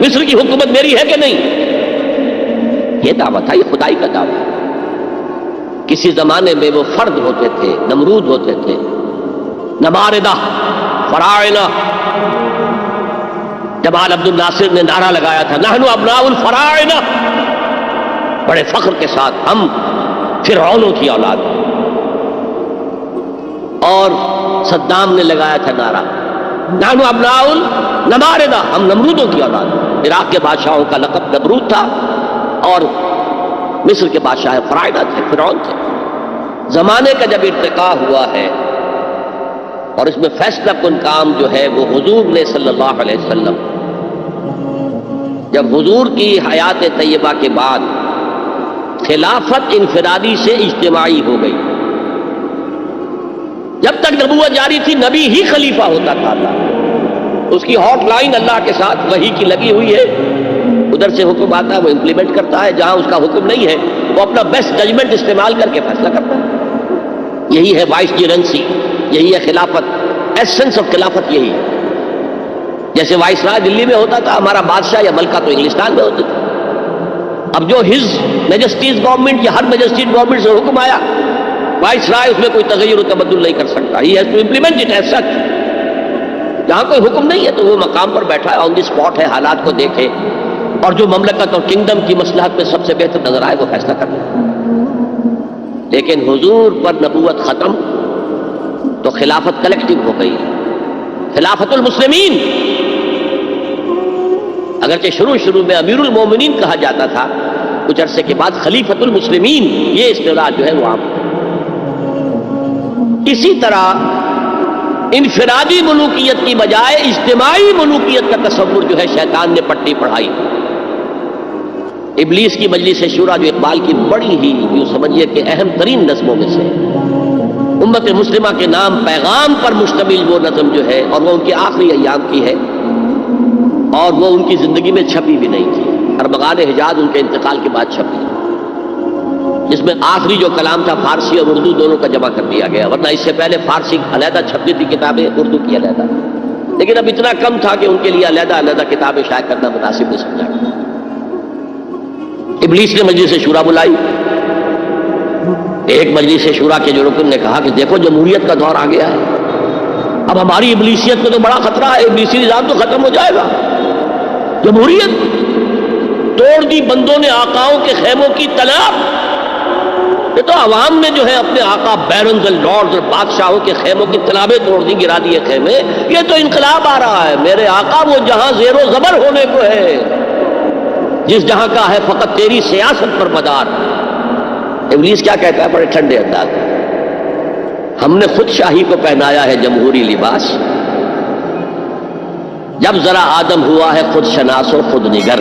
مصر کی حکومت میری ہے کہ نہیں؟ یہ دعویٰ تھا، یہ خدائی کا دعویٰ. کسی زمانے میں وہ فرد ہوتے تھے، نمرود ہوتے تھے، نماردہ فراعنہ. جمال عبد الناصر نے نعرہ لگایا تھا نحن ابناء الفراعنہ، بڑے فخر کے ساتھ ہم فرعونوں کی اولاد. اور صدام نے لگایا تھا نعرہ نحن ابناء النماردہ، ہم نمرودوں کی اولاد. عراق کے بادشاہوں کا لقب نمرود تھا اور مصر کے بادشاہ فراعنہ تھے، فرعون تھے. زمانے کا جب ارتقاء ہوا ہے اور اس میں فیصلہ کن کام جو ہے وہ حضور نے صلی اللہ علیہ وسلم، جب حضور کی حیات طیبہ کے بعد خلافت انفرادی سے اجتماعی ہو گئی. جب تک نبوت جاری تھی نبی ہی خلیفہ ہوتا تھا. اس کی ہاٹ لائن اللہ کے ساتھ وحی کی لگی ہوئی ہے، ادھر سے حکم آتا ہے وہ امپلیمنٹ کرتا ہے، جہاں اس کا حکم نہیں ہے وہ اپنا بیسٹ ججمنٹ استعمال کر کے فیصلہ کرتا ہے. یہی ہے وائس جرنسی، یہی ہے خلافت، ایسنس آف خلافت یہی ہے. جیسے وائس رائے دلی میں ہوتا تھا، ہمارا بادشاہ یا ملکہ تو انگلستان میں ہوتا تھا. اب جو ہز میجسٹیز گورنمنٹ یا ہر میجسٹیز گورنمنٹ سے حکم آیا، وائس رائے اس میں کوئی تغیر و تبدل نہیں کر سکتا. He has to implement it as such. جہاں کوئی حکم نہیں ہے تو وہ مقام پر بیٹھا ہے، آن دی اسپاٹ ہے، حالات کو دیکھے اور جو مملکت اور کنگڈم کی مصلحت میں سب سے بہتر نظر آئے وہ فیصلہ کرنا. لیکن حضور پر نبوت ختم تو خلافت کلیکٹیو ہو گئی، خلافت المسلمین. اگرچہ شروع میں امیر المومنین کہا جاتا تھا، کچھ عرصے کے بعد خلیفت المسلمین یہ اصطلاح جو ہے وہ عام. اسی طرح انفرادی ملوکیت کی بجائے اجتماعی ملوکیت کا تصور جو ہے شیطان نے پٹی پڑھائی. ابلیس کی مجلس شورا جو اقبال کی بڑی ہی یوں سمجھیے کہ اہم ترین نظموں میں سے، امت مسلمہ کے نام پیغام پر مشتمل وہ نظم جو ہے، اور وہ ان کے آخری ایام کی ہے اور وہ ان کی زندگی میں چھپی بھی نہیں تھی. ارمغان حجاز ان کے انتقال کے بعد چھپی، جس میں آخری جو کلام تھا فارسی اور اردو دونوں کا جمع کر دیا گیا، ورنہ اس سے پہلے فارسی علیحدہ چھپتی تھی کتابیں، اردو کی علیحدہ. لیکن اب اتنا کم تھا کہ ان کے لیے علیحدہ کتابیں شائع کرنا مناسب نہیں سمجھا. ابلیس نے مجلس شورا بلائی. ایک مجلس شورا کے جو رکن نے کہا کہ دیکھو جمہوریت کا دور آ گیا ہے، اب ہماری ابلیسیت کو تو بڑا خطرہ ہے، ابلیسی نظام تو ختم ہو جائے گا. جمہوریت توڑ دی بندوں نے آقاؤں کے خیموں کی طلب. یہ تو عوام نے جو ہے اپنے آقا بیرنز اور لارڈز اور بادشاہوں کے خیموں کی طلبیں توڑ دی، گرا دیے خیمے. یہ تو انقلاب آ رہا ہے. میرے آقا وہ جہاں زیر و زبر ہونے کو ہے، جس جہاں کا ہے فقط تیری سیاست پر مدار. ابلیس کیا کہتا ہے بڑے ٹھنڈے انداز، ہم نے خود شاہی کو پہنایا ہے جمہوری لباس. جب ذرا آدم ہوا ہے خود شناس و خود نگر.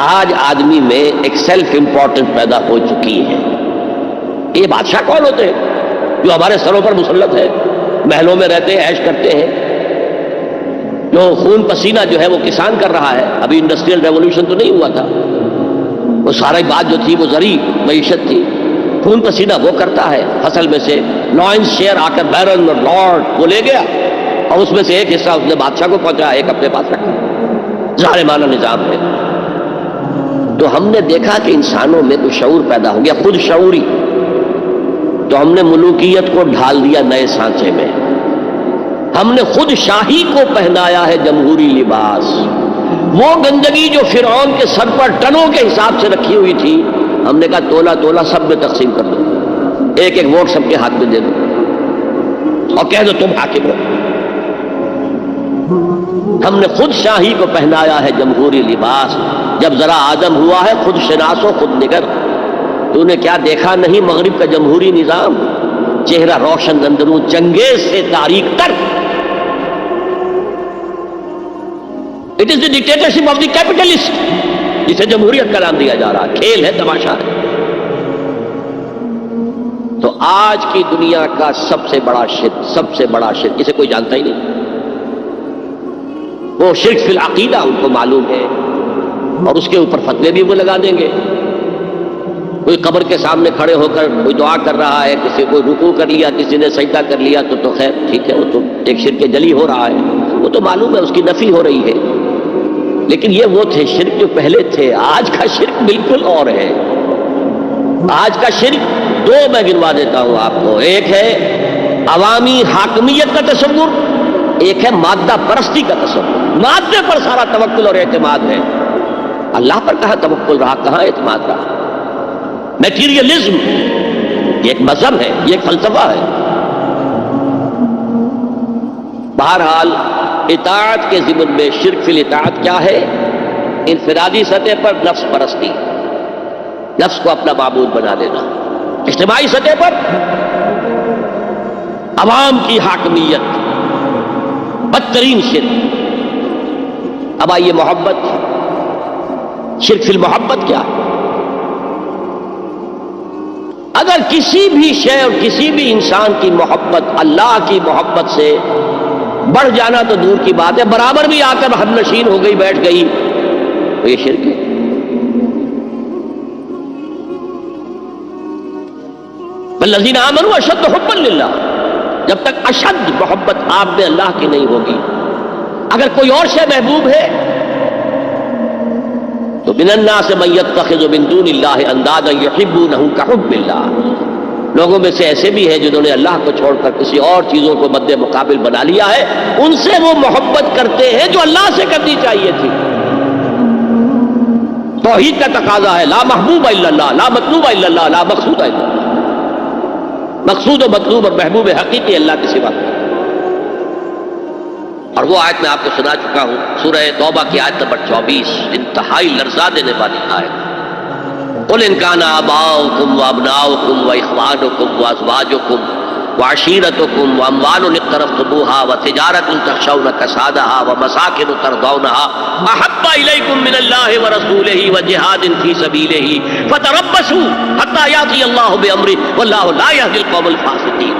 آج آدمی میں ایک سیلف امپورٹنٹ پیدا ہو چکی ہے. یہ بادشاہ کون ہوتے ہیں جو ہمارے سروں پر مسلط ہے، محلوں میں رہتے ہیں، عیش کرتے ہیں، جو خون پسینہ جو ہے وہ کسان کر رہا ہے. ابھی انڈسٹریل ریولوشن تو نہیں ہوا تھا، وہ ساری بات جو تھی وہ زرعی معیشت تھی. خون پسینہ وہ کرتا ہے، فصل میں سے لائنس شیئر آ کر بیرن اور لارڈ وہ لے گیا اور اس میں سے ایک حصہ اس نے بادشاہ کو پہنچا، ایک اپنے پاس رکھا. ظالمانہ نظام ہے. تو ہم نے دیکھا کہ انسانوں میں کوئی شعور پیدا ہو گیا، خود شعوری. تو ہم نے ملوکیت کو ڈھال دیا نئے سانچے میں. ہم نے خود شاہی کو پہنایا ہے جمہوری لباس. وہ گندگی جو فرعون کے سر پر ٹنوں کے حساب سے رکھی ہوئی تھی، ہم نے کہا تولا تولا سب میں تقسیم کر دو، ایک ایک ووٹ سب کے ہاتھ میں دے دو اور کہہ دو تم حاکم ہو. ہم نے خود شاہی کو پہنایا ہے جمہوری لباس. جب ذرا آدم ہوا ہے خود شناس و خود نگر. تو نے کیا دیکھا نہیں مغرب کا جمہوری نظام، چہرہ روشن اندروں چنگیز سے تاریک تر. It is the dictatorship of the capitalist, جسے جمہوریت کا نام دیا جا رہا ہے. کھیل ہے، تماشا ہے. تو آج کی دنیا کا سب سے بڑا شرک اسے کوئی جانتا ہی نہیں. وہ شرک فی العقیدہ ان کو معلوم ہے اور اس کے اوپر فتوے بھی وہ لگا دیں گے. کوئی قبر کے سامنے کھڑے ہو کر کوئی دعا کر رہا ہے، کسی کو رکوع کر لیا، کسی نے سجدہ کر لیا تو خیر ٹھیک ہے، وہ تو ایک شرک جلی ہو رہا ہے، وہ تو معلوم ہے، اس کی نفی ہو رہی ہے. لیکن یہ وہ تھے شرک جو پہلے تھے. آج کا شرک بالکل اور ہے. آج کا شرک دو میں گنوا دیتا ہوں آپ کو. ایک ہے عوامی حاکمیت کا تصور، ایک ہے مادہ پرستی کا تصور، مادے پر سارا توکل اور اعتماد ہے، اللہ پر کہاں توکل رہا، کہاں اعتماد رہا۔ میٹیریلزم یہ ایک مذہب ہے، یہ ایک فلسفہ ہے۔ بہرحال اطاعت کے ضمن میں شرک فی الاطاعت کیا ہے؟ انفرادی سطح پر نفس پرستی، نفس کو اپنا معبود بنا لینا، اجتماعی سطح پر عوام کی حاکمیت، بدترین شرک۔ اب آئیے محبت، شرک فی المحبت کیا ہے؟ اگر کسی بھی شے اور کسی بھی انسان کی محبت اللہ کی محبت سے بڑھ جانا تو دور کی بات ہے، برابر بھی آ کر ہم نشین ہو گئی، بیٹھ گئی، تو یہ شرک ہے۔ والذین آمنوا اشد حبا للہ، جب تک اشد محبت آپ میں اللہ کی نہیں ہوگی، اگر کوئی اور شے محبوب ہے تو من الناس من یتخذ من دون اللہ اندادا یحبونہم کحب اللہ، لوگوں میں سے ایسے بھی ہیں جنہوں نے اللہ کو چھوڑ کر کسی اور چیزوں کو مد مقابل بنا لیا ہے، ان سے وہ محبت کرتے ہیں جو اللہ سے کرنی چاہیے تھی۔ توحید کا تقاضا ہے لا محبوب الا اللہ، لا مطلوب الا اللہ، لا مقصود الا اللہ، مقصود و مطلوب اور محبوب حقیقی اللہ کے سوا۔ اور وہ آیت میں آپ کو سنا چکا ہوں، سورہ توبہ کی آیت نمبر 24، انتہائی لرزا دینے والی آیت۔ قل ان کان آباؤکم وابناؤکم واخوانکم وازواجکم وعشیرتکم واموال اقترفتموها وتجارۃ تخشون کسادها ومساکن ترضونها احب الیکم من اللہ ورسولہ وجہاد فی سبیلہ فتربصوا حتی یأتی اللہ بامرہ واللہ لا یہدی القوم الفاسقین۔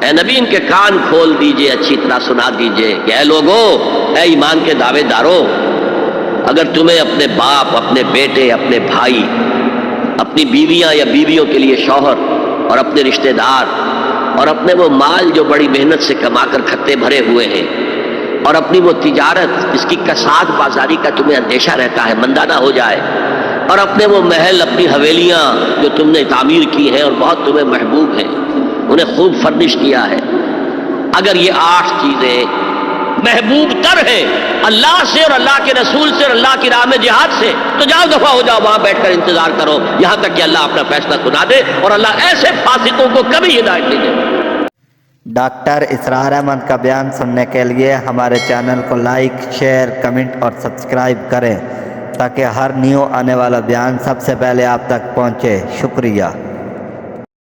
اے نبی ان کے کان کھول دیجئے، اچھی طرح سنا دیجئے کہ اے لوگوں، اے ایمان کے دعوے داروں، اگر تمہیں اپنے باپ، اپنے بیٹے، اپنے بھائی، اپنی بیویاں یا بیویوں کے لیے شوہر اور اپنے رشتہ دار اور اپنے وہ مال جو بڑی محنت سے کما کر کھتے بھرے ہوئے ہیں اور اپنی وہ تجارت جس کی کساد بازاری کا تمہیں اندیشہ رہتا ہے مندہ نہ ہو جائے، اور اپنے وہ محل، اپنی حویلیاں جو تم نے تعمیر کی ہیں اور بہت تمہیں محبوب ہیں، انہیں خوب فرنش کیا ہے، اگر یہ 8 چیزیں محبوب تر ہیں اللہ سے اور اللہ کے رسول سے اور اللہ کی راہ میں جہاد سے، تو جاؤ دفعہ ہو جاؤ، وہاں بیٹھ کر انتظار کرو یہاں تک کہ اللہ اپنا فیصلہ سنا دے، اور اللہ ایسے فاسقوں کو کبھی ہدایت نہیں دے۔ ڈاکٹر اسرار احمد کا بیان سننے کے لیے ہمارے چینل کو لائک، شیئر، کمنٹ اور سبسکرائب کریں تاکہ ہر نیو آنے والا بیان سب سے پہلے آپ تک پہنچے۔ شکریہ۔